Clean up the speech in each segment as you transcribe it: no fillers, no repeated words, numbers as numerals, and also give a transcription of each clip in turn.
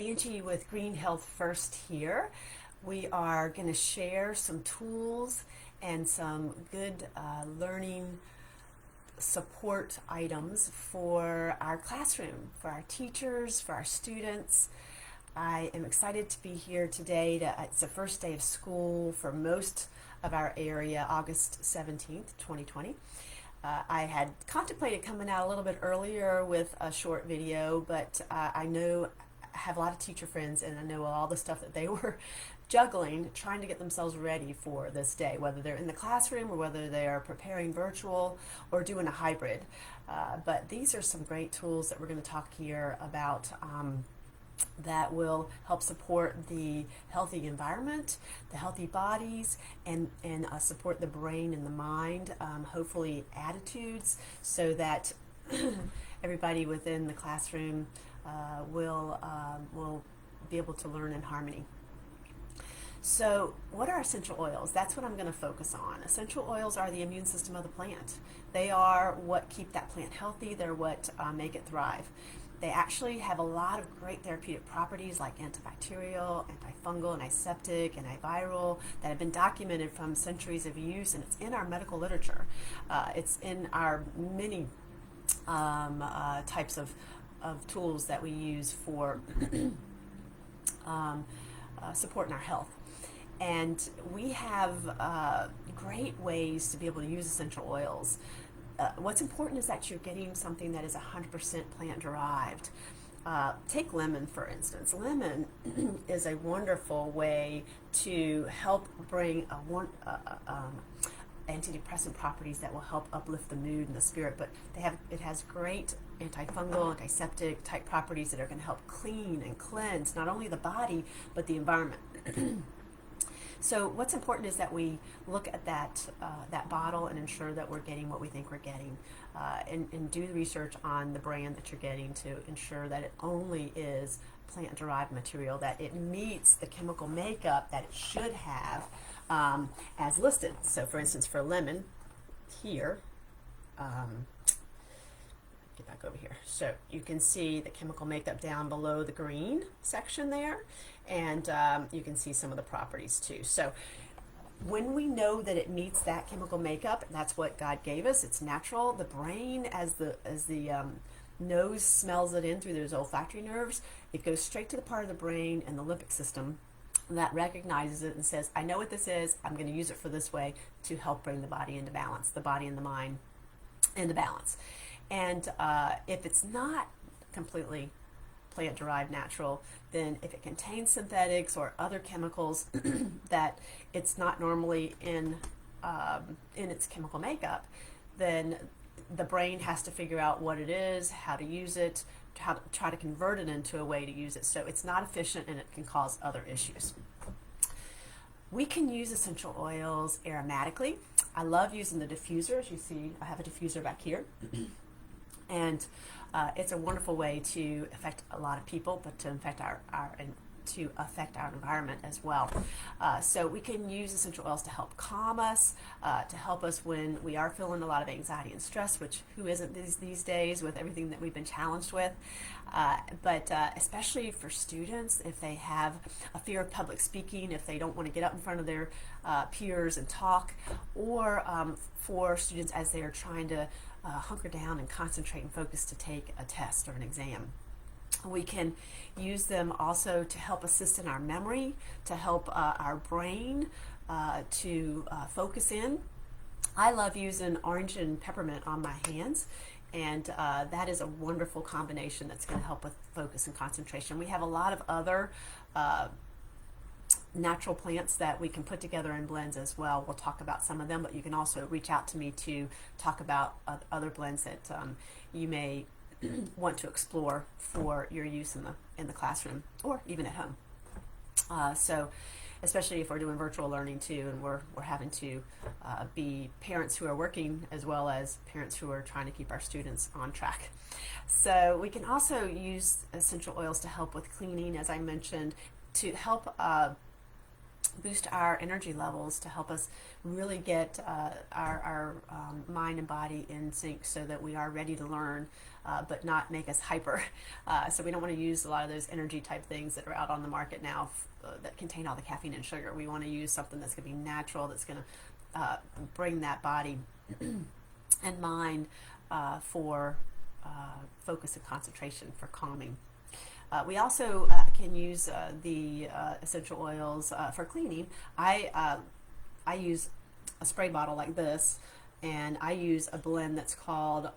Angie with Green Health First here. We are going to share some tools and some good learning support items for our classroom, for our teachers, for our students. I am excited to be here today. It's the first day of school for most of our area, August 17th, 2020. I had contemplated coming out a little bit earlier with a short video, but I have a lot of teacher friends, and I know all the stuff that they were juggling, trying to get themselves ready for this day, whether they're in the classroom or whether they are preparing virtual or doing a hybrid. But these are some great tools that we're going to talk here about that will help support the healthy environment, the healthy bodies, and support the brain and the mind, hopefully attitudes, so that everybody within the classroom will be able to learn in harmony. So what are essential oils? That's what I'm going to focus on. Essential oils are the immune system of the plant. They are what keep that plant healthy. They're what make it thrive. They actually have a lot of great therapeutic properties like antibacterial, antifungal, antiseptic, antiviral that have been documented from centuries of use, and it's in our medical literature. It's in our many types of tools that we use for supporting our health. And we have great ways to be able to use essential oils. What's important is that you're getting something that is 100% plant derived. Take lemon, for instance. Lemon is a wonderful way to help bring antidepressant properties that will help uplift the mood and the spirit, but it has great antifungal, antiseptic type properties that are going to help clean and cleanse not only the body but the environment. So what's important is that we look at that bottle and ensure that we're getting what we think we're getting, and do the research on the brand that you're getting to ensure that it only is plant-derived material, that it meets the chemical makeup that it should have as listed. So for instance, for lemon here, get back over here. So you can see the chemical makeup down below the green section there, and you can see some of the properties too. So when we know that it meets that chemical makeup, that's what God gave us. It's natural. The brain, as the nose smells it in through those olfactory nerves, it goes straight to the part of the brain and the limbic system that recognizes it and says, I know what this is. I'm going to use it for this way to help bring the body into balance, the body and the mind into balance. And if it's not completely plant-derived natural, then if it contains synthetics or other chemicals that it's not normally in its chemical makeup, then the brain has to figure out what it is, how to use it, how to try to convert it into a way to use it. So it's not efficient, and it can cause other issues. We can use essential oils aromatically. I love using the diffuser. As you see, I have a diffuser back here. And it's a wonderful way to affect a lot of people, but to affect our environment as well. So we can use essential oils to help calm us, to help us when we are feeling a lot of anxiety and stress, which who isn't these days with everything that we've been challenged with. But especially for students, if they have a fear of public speaking, if they don't want to get up in front of their peers and talk, or for students as they are trying to hunker down and concentrate and focus to take a test or an exam. We can use them also to help assist in our memory, to help our brain to focus in. I love using orange and peppermint on my hands, and that is a wonderful combination that's going to help with focus and concentration. We have a lot of other natural plants that we can put together in blends as well. We'll talk about some of them, but you can also reach out to me to talk about other blends that you may want to explore for your use in the classroom or even at home. So especially if we're doing virtual learning too, and we're having to be parents who are working as well as parents who are trying to keep our students on track. So we can also use essential oils to help with cleaning, as I mentioned, to help boost our energy levels, to help us really get our mind and body in sync, so that we are ready to learn, but not make us hyper. So we don't want to use a lot of those energy type things that are out on the market now, that contain all the caffeine and sugar. We want to use something that's going to be natural, that's going to bring that body and mind for focus and concentration, for calming. We also can use the essential oils for cleaning. I use a spray bottle like this, and I use a blend that's called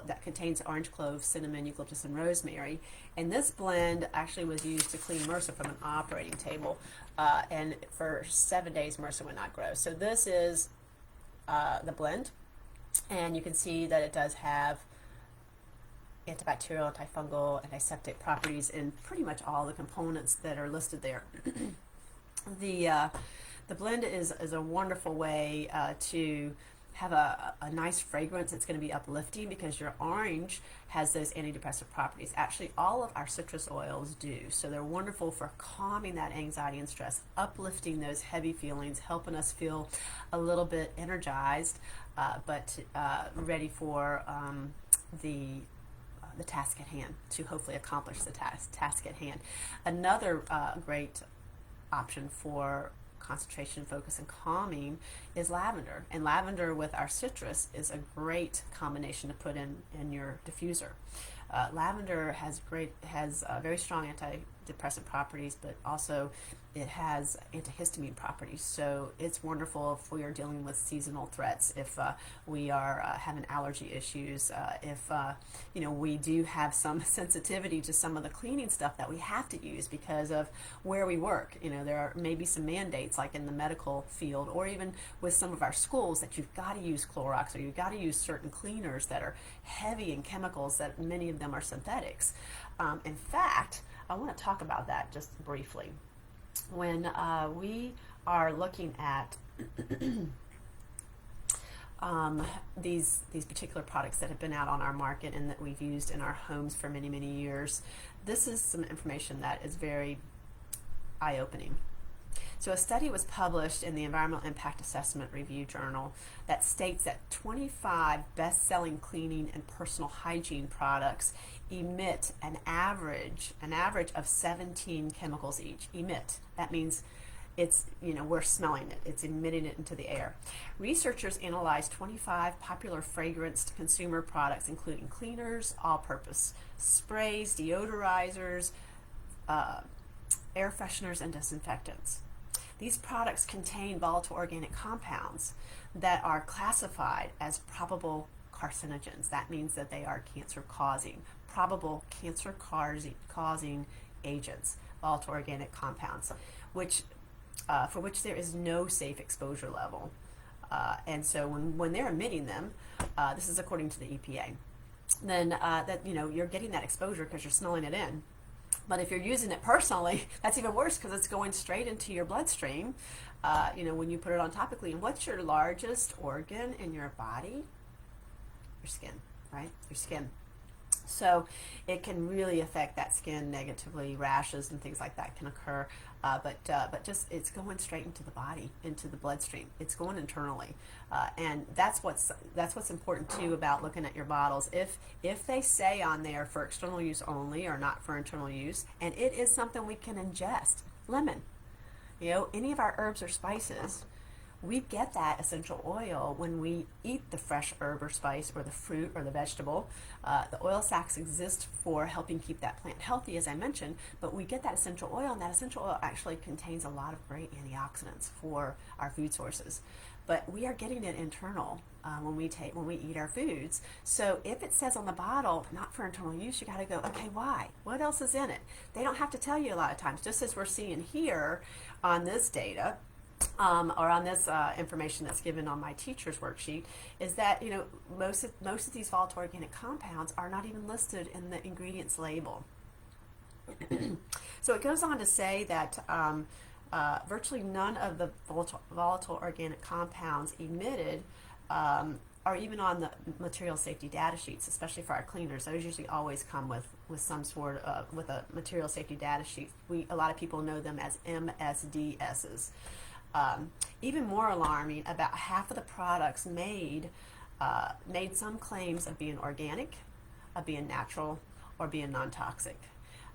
that contains orange clove, cinnamon, eucalyptus, and rosemary. And this blend actually was used to clean MRSA from an operating table, and for 7 days MRSA would not grow. So this is the blend, and you can see that it does have antibacterial, antifungal, antiseptic properties in pretty much all the components that are listed there. The blend is a wonderful way to have a nice fragrance. It's going to be uplifting because your orange has those antidepressant properties. Actually, all of our citrus oils do. So they're wonderful for calming that anxiety and stress, uplifting those heavy feelings, helping us feel a little bit energized, but ready for the task at hand, to hopefully accomplish the task at hand. Another great option for concentration, focus, and calming is lavender. And lavender with our citrus is a great combination to put in your diffuser. Lavender has very strong antidepressant properties, but also it has antihistamine properties. So it's wonderful if we are dealing with seasonal threats, if we are having allergy issues, if we do have some sensitivity to some of the cleaning stuff that we have to use because of where we work. There are maybe some mandates, like in the medical field, or even with some of our schools, that you've got to use Clorox, or you've got to use certain cleaners that are heavy in chemicals, that many of them are synthetics. In fact, I want to talk about that just briefly. When we are looking at these particular products that have been out on our market and that we've used in our homes for many, many years, this is some information that is very eye-opening. So a study was published in the Environmental Impact Assessment Review Journal that states that 25 best-selling cleaning and personal hygiene products emit an average of 17 chemicals each. Emit. That means it's, we're smelling it. It's emitting it into the air. Researchers analyzed 25 popular fragranced consumer products, including cleaners, all-purpose sprays, deodorizers, air fresheners, and disinfectants. These products contain volatile organic compounds that are classified as probable carcinogens. That means that they are cancer-causing, probable cancer-causing agents, volatile organic compounds, for which there is no safe exposure level. And so when they're emitting them, this is according to the EPA, then you're getting that exposure because you're smelling it in. But if you're using it personally, that's even worse, because it's going straight into your bloodstream, when you put it on topically. And what's your largest organ in your body? Your skin, right? Your skin. So it can really affect that skin negatively. Rashes and things like that can occur, but just it's going straight into the body, into the bloodstream. It's going internally, and that's what's important too about looking at your bottles. If they say on there for external use only, or not for internal use, and it is something we can ingest, lemon, any of our herbs or spices. We get that essential oil when we eat the fresh herb or spice, or the fruit or the vegetable. The oil sacs exist for helping keep that plant healthy, as I mentioned, but we get that essential oil, and that essential oil actually contains a lot of great antioxidants for our food sources. But we are getting it internal when we eat our foods. So if it says on the bottle, not for internal use, you got to go, okay, why? What else is in it? They don't have to tell you a lot of times, just as we're seeing here on this data. Or on this information that's given on my teacher's worksheet, is that most of these volatile organic compounds are not even listed in the ingredients label. So it goes on to say that virtually none of the volatile organic compounds emitted or even on the material safety data sheets, especially for our cleaners, those usually always come with some sort of, with a material safety data sheet. A lot of people know them as MSDSs. Even more alarming, about half of the products made some claims of being organic, of being natural, or being non-toxic.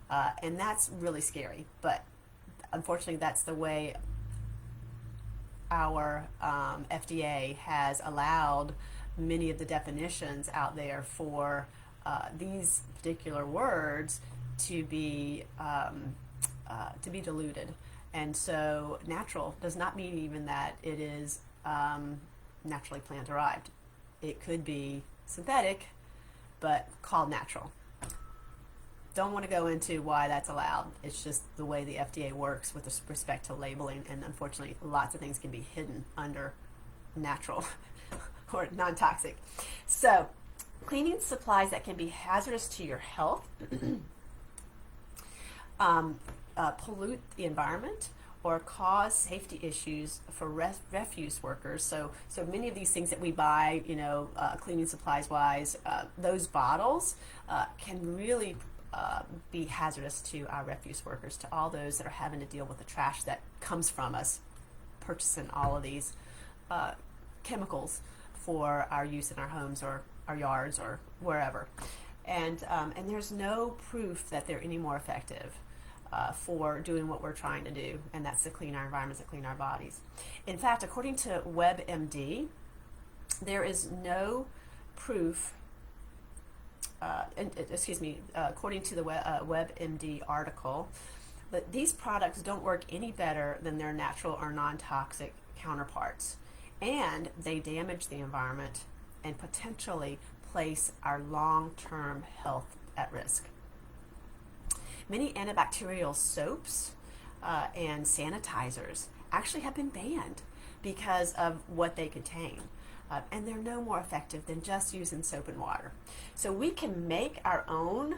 And that's really scary, but unfortunately that's the way our FDA has allowed many of the definitions out there for these particular words to be diluted. And so natural does not mean even that it is naturally plant derived. It could be synthetic, but called natural. Don't want to go into why that's allowed. It's just the way the FDA works with respect to labeling, and unfortunately lots of things can be hidden under natural or non-toxic. So cleaning supplies that can be hazardous to your health, pollute the environment, or cause safety issues for refuse workers. So many of these things that we buy, cleaning supplies wise, those bottles can really be hazardous to our refuse workers, to all those that are having to deal with the trash that comes from us purchasing all of these chemicals for our use in our homes or our yards or wherever. And there's no proof that they're any more effective for doing what we're trying to do, and that's to clean our environments and clean our bodies. In fact, according to WebMD, there is no proof, according to the WebMD article, that these products don't work any better than their natural or non-toxic counterparts, and they damage the environment and potentially place our long-term health at risk. Many antibacterial soaps and sanitizers actually have been banned because of what they contain. And they're no more effective than just using soap and water. So we can make our own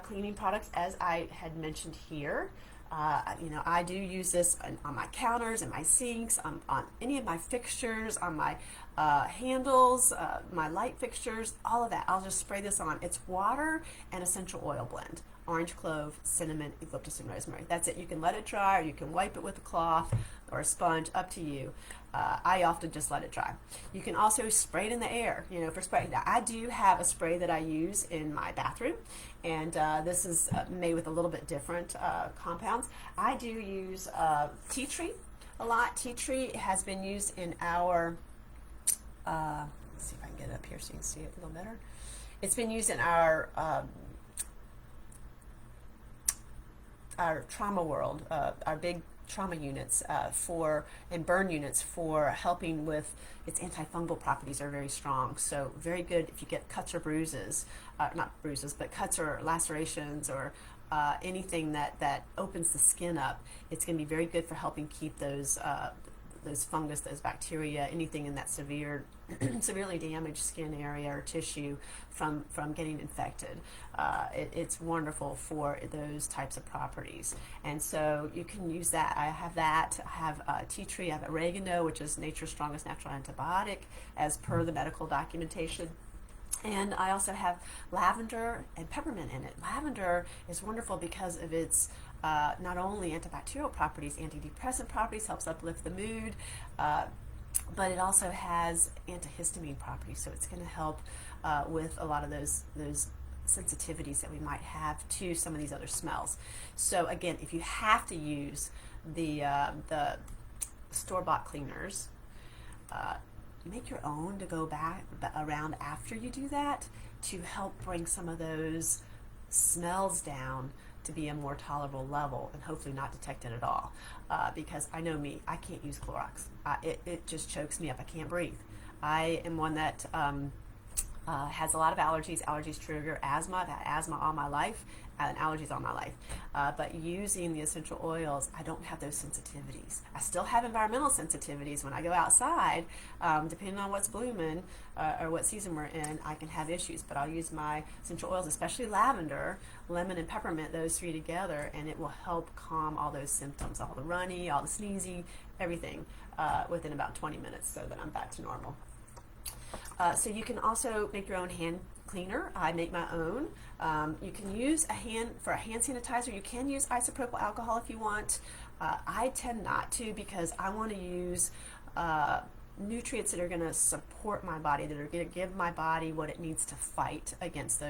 cleaning products, as I had mentioned here. I do use this on my counters and my sinks, on any of my fixtures, on my handles, my light fixtures, all of that. I'll just spray this on. It's water and essential oil blend. Orange clove, cinnamon, eucalyptus, and rosemary. That's it. You can let it dry, or you can wipe it with a cloth or a sponge, up to you. I often just let it dry. You can also spray it in the air, for spray. Now, I do have a spray that I use in my bathroom, and this is made with a little bit different compounds. I do use tea tree a lot. Tea tree has been used in our, let's see if I can get it up here so you can see it a little better. It's been used in our trauma world, our big trauma units and burn units for helping with its antifungal properties are very strong. So very good if you get cuts or bruises, not bruises, but cuts or lacerations or anything that opens the skin up. It's going to be very good for helping keep those fungus, those bacteria, anything in that severely damaged skin area or tissue from getting infected. It's wonderful for those types of properties. And so you can use that. I have that. I have tea tree. I have oregano, which is nature's strongest natural antibiotic, as per the medical documentation. And I also have lavender and peppermint in it. Lavender is wonderful because of its not only antibacterial properties, antidepressant properties, helps uplift the mood, but it also has antihistamine properties, so it's going to help with a lot of those sensitivities that we might have to some of these other smells. So again, if you have to use the store-bought cleaners, make your own to go back around after you do that to help bring some of those smells down to be a more tolerable level and hopefully not detected at all. Because I know me, I can't use Clorox. It just chokes me up. I can't breathe. I am one that has a lot of allergies. Allergies trigger asthma. I've had asthma all my life and allergies all my life. But using the essential oils, I don't have those sensitivities. I still have environmental sensitivities when I go outside. Depending on what's blooming or what season we're in, I can have issues. But I'll use my essential oils, especially lavender, lemon, and peppermint, those three together, and it will help calm all those symptoms, all the runny, all the sneezy, everything, within about 20 minutes so that I'm back to normal. So you can also make your own hand cleaner. I make my own. You can use for a hand sanitizer, you can use isopropyl alcohol if you want. I tend not to, because I want to use nutrients that are going to support my body, that are going to give my body what it needs to fight against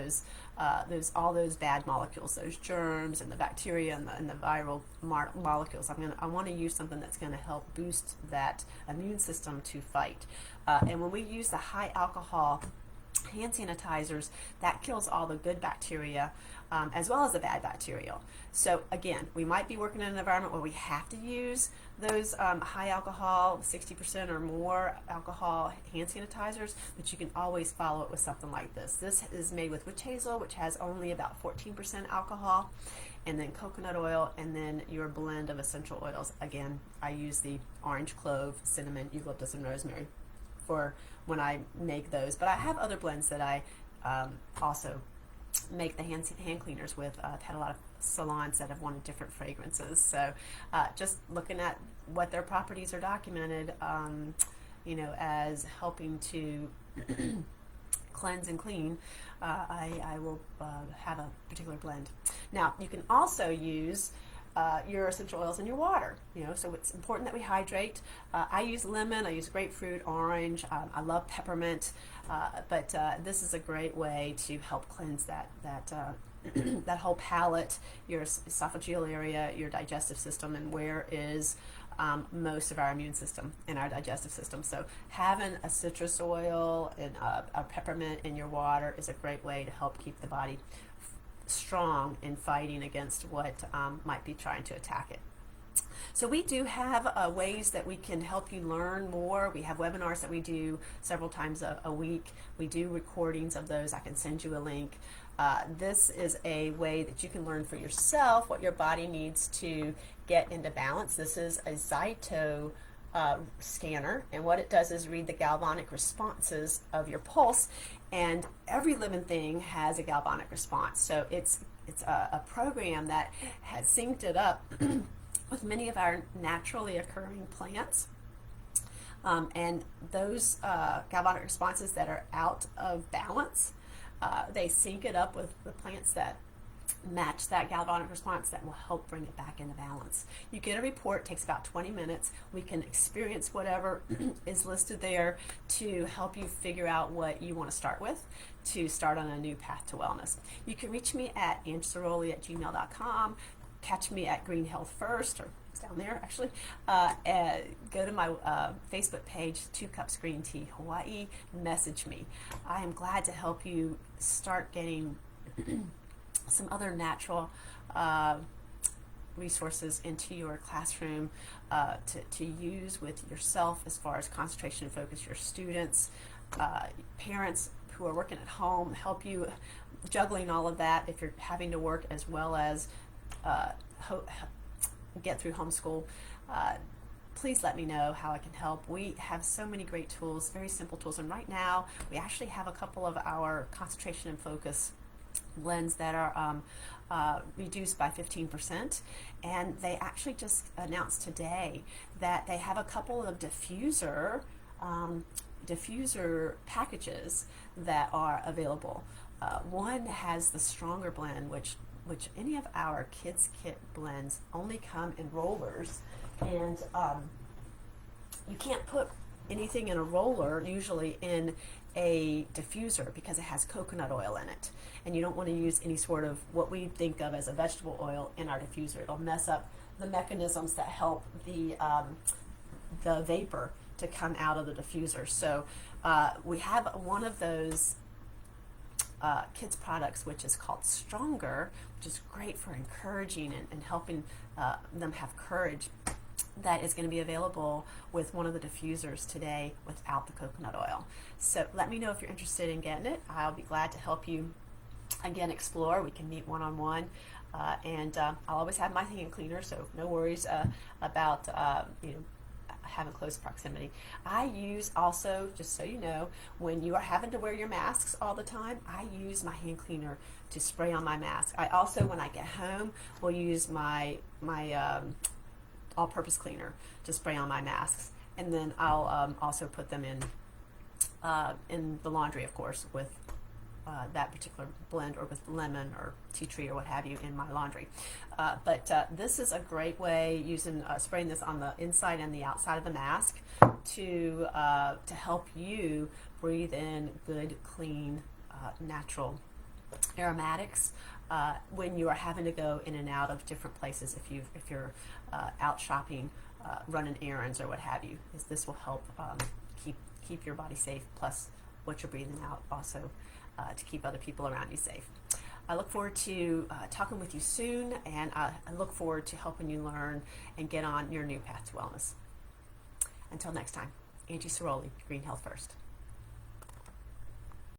all those bad molecules, those germs and the bacteria and the viral molecules. I want to use something that's going to help boost that immune system to fight. And when we use the high alcohol hand sanitizers, that kills all the good bacteria as well as the bad bacteria. So again, we might be working in an environment where we have to use those high alcohol, 60% or more alcohol hand sanitizers, but you can always follow it with something like this. This is made with witch hazel, which has only about 14% alcohol, and then coconut oil, and then your blend of essential oils. Again, I use the orange clove, cinnamon, eucalyptus, and rosemary for when I make those, but I have other blends that I also make the hand cleaners with. I've had a lot of salons that have wanted different fragrances, so just looking at what their properties are documented, as helping to cleanse and clean, I will have a particular blend. Now, you can also use your essential oils in your water, so it's important that we hydrate. I use lemon, I use grapefruit, orange, I love peppermint, but this is a great way to help cleanse that that whole palate, your esophageal area, your digestive system, and where is most of our immune system and our digestive system. So having a citrus oil and a peppermint in your water is a great way to help keep the body strong in fighting against what might be trying to attack it. So we do have ways that we can help you learn more. We have webinars that we do several times a week. We do recordings of those. I can send you a link. This is a way that you can learn for yourself what your body needs to get into balance. This is a Zyto scanner, and what it does is read the galvanic responses of your pulse, and every living thing has a galvanic response. So it's a program that has synced it up with many of our naturally occurring plants, and those galvanic responses that are out of balance, they sync it up with the plants that match that galvanic response that will help bring it back into balance. You get a report, takes about 20 minutes. We can experience whatever is listed there to help you figure out what you want to start with to start on a new path to wellness. You can reach me at angelsaroli@gmail.com, catch me at Green Health First, or it's down there actually. Go to my Facebook page, 2 Cups Green Tea Hawaii, message me. I am glad to help you start getting some other natural resources into your classroom to use with yourself as far as concentration and focus, your students, parents who are working at home, help you juggling all of that if you're having to work as well as get through homeschool. Please let me know how I can help. We have so many great tools, very simple tools, and right now we actually have a couple of our concentration and focus blends that are reduced by 15%, and they actually just announced today that they have a couple of diffuser packages that are available. One has the stronger blend, which any of our kids kit blends only come in rollers, and you can't put anything in a roller usually in a diffuser because it has coconut oil in it, and you don't want to use any sort of what we think of as a vegetable oil in our diffuser. It'll mess up the mechanisms that help the vapor to come out of the diffuser. So we have one of those kids products which is called Stronger, which is great for encouraging and helping them have courage. That is going to be available with one of the diffusers today without the coconut oil. So let me know if you're interested in getting it. I'll be glad to help you again explore. We can meet one-on-one, and I'll always have my hand cleaner, so no worries about having close proximity. I use also, just so you know, when you are having to wear your masks all the time, I use my hand cleaner to spray on my mask. I also, when I get home, will use my all-purpose cleaner to spray on my masks, and then I'll also put them in in the laundry, of course, with that particular blend, or with lemon or tea tree or what have you in my laundry. But this is a great way, using spraying this on the inside and the outside of the mask to help you breathe in good, clean, natural aromatics when you are having to go in and out of different places. If you're out shopping, running errands or what have you, this will help keep your body safe, plus what you're breathing out also to keep other people around you safe. I look forward to talking with you soon, and I look forward to helping you learn and get on your new path to wellness. Until next time, Angie Ciroli, Green Health First.